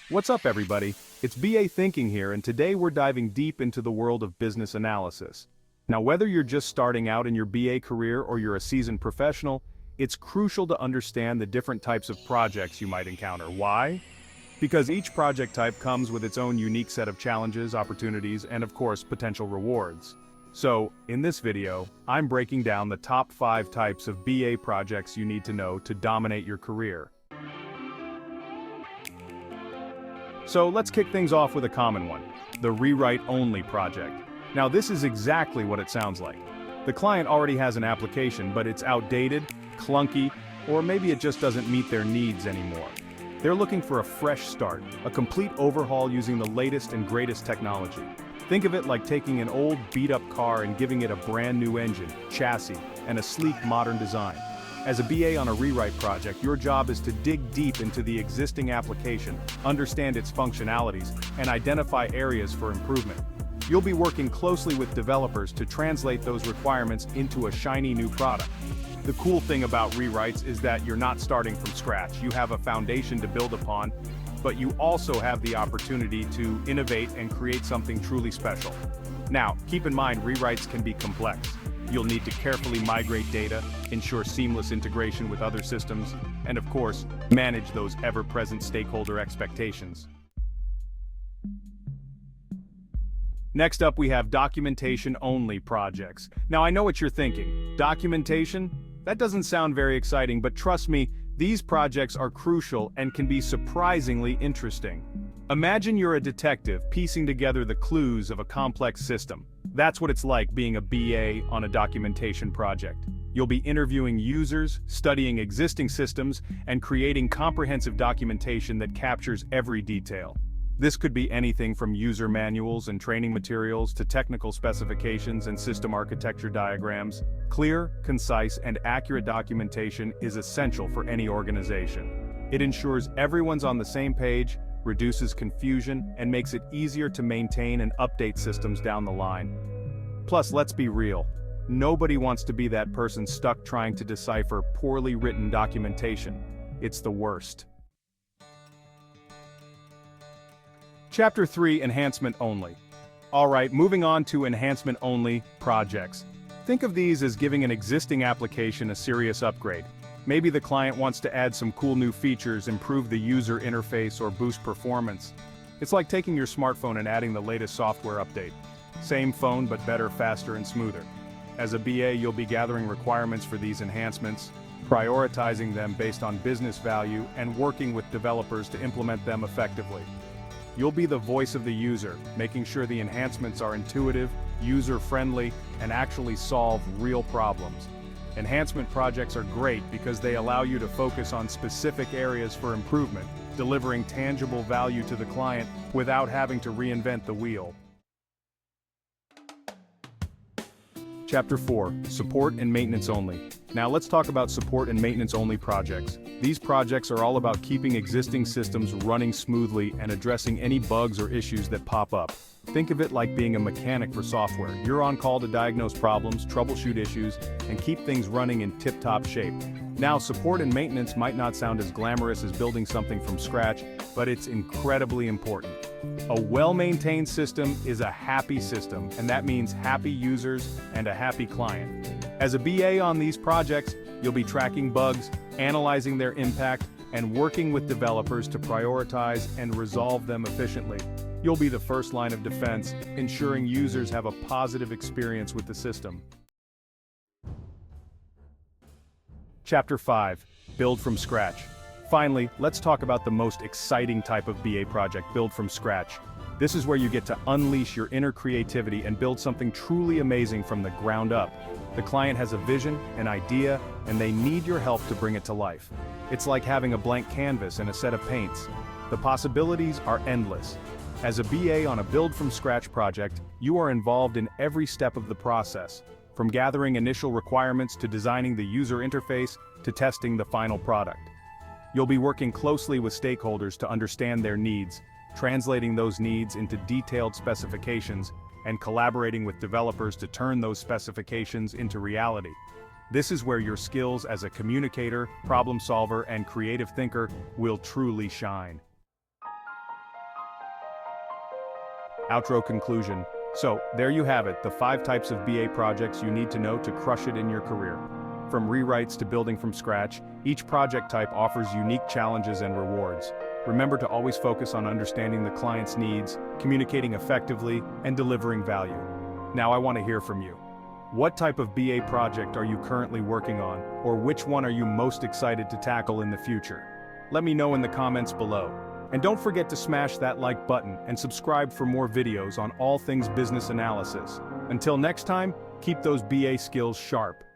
What's up, everybody? It's BA Thinking here, and today we're diving deep into the world of business analysis. Now, whether you're just starting out in your BA career or you're a seasoned professional, it's crucial to understand the different types of projects you might encounter. Why? Because each project type comes with its own unique set of challenges, opportunities, and of course, potential rewards. So, in this video, I'm breaking down the top 5 types of BA projects you need to know to dominate your career. So let's kick things off with a common one, the rewrite-only project. Now this is exactly what it sounds like. The client already has an application, but it's outdated, clunky, or maybe it just doesn't meet their needs anymore. They're looking for a fresh start, a complete overhaul using the latest and greatest technology. Think of it like taking an old beat-up car and giving it a brand new engine, chassis, and a sleek modern design. As a BA on a rewrite project, your job is to dig deep into the existing application, understand its functionalities, and identify areas for improvement. You'll be working closely with developers to translate those requirements into a shiny new product. The cool thing about rewrites is that you're not starting from scratch. You have a foundation to build upon, but you also have the opportunity to innovate and create something truly special. Now, keep in mind, rewrites can be complex. You'll need to carefully migrate data, ensure seamless integration with other systems, and of course, manage those ever-present stakeholder expectations. Next up, we have documentation-only projects. Now, I know what you're thinking. Documentation? That doesn't sound very exciting, but trust me, these projects are crucial and can be surprisingly interesting. Imagine you're a detective piecing together the clues of a complex system. That's what it's like being a BA on a documentation project. You'll be interviewing users, studying existing systems, and creating comprehensive documentation that captures every detail. This could be anything from user manuals and training materials to technical specifications and system architecture diagrams. Clear, concise, and accurate documentation is essential for any organization. It ensures everyone's on the same page, reduces confusion, and makes it easier to maintain and update systems down the line. Plus, let's be real. Nobody wants to be that person stuck trying to decipher poorly written documentation. It's the worst. Chapter 3, Enhancement Only. Alright, moving on to Enhancement Only projects. Think of these as giving an existing application a serious upgrade. Maybe the client wants to add some cool new features, improve the user interface, or boost performance. It's like taking your smartphone and adding the latest software update. Same phone, but better, faster, and smoother. As a BA, you'll be gathering requirements for these enhancements, prioritizing them based on business value, and working with developers to implement them effectively. You'll be the voice of the user, making sure the enhancements are intuitive, user-friendly, and actually solve real problems. Enhancement projects are great because they allow you to focus on specific areas for improvement, delivering tangible value to the client without having to reinvent the wheel. Chapter 4, Support and Maintenance Only. Now let's talk about support and maintenance only projects. These projects are all about keeping existing systems running smoothly and addressing any bugs or issues that pop up. Think of it like being a mechanic for software. You're on call to diagnose problems, troubleshoot issues, and keep things running in tip-top shape. Now, support and maintenance might not sound as glamorous as building something from scratch, but it's incredibly important. A well-maintained system is a happy system, and that means happy users and a happy client. As a BA on these projects, you'll be tracking bugs, analyzing their impact, and working with developers to prioritize and resolve them efficiently. You'll be the first line of defense, ensuring users have a positive experience with the system. Chapter 5, Build from Scratch. Finally, let's talk about the most exciting type of BA project, Build from Scratch. This is where you get to unleash your inner creativity and build something truly amazing from the ground up. The client has a vision, an idea, and they need your help to bring it to life. It's like having a blank canvas and a set of paints. The possibilities are endless. As a BA on a Build from Scratch project, you are involved in every step of the process, from gathering initial requirements to designing the user interface to testing the final product. You'll be working closely with stakeholders to understand their needs, translating those needs into detailed specifications, and collaborating with developers to turn those specifications into reality. This is where your skills as a communicator, problem solver, and creative thinker will truly shine. Outro conclusion. So, there you have it, the 5 types of BA projects you need to know to crush it in your career. From rewrites to building from scratch, each project type offers unique challenges and rewards. Remember to always focus on understanding the client's needs, communicating effectively, and delivering value. Now I want to hear from you. What type of BA project are you currently working on, or which one are you most excited to tackle in the future? Let me know in the comments below. And don't forget to smash that like button and subscribe for more videos on all things business analysis. Until next time, keep those BA skills sharp.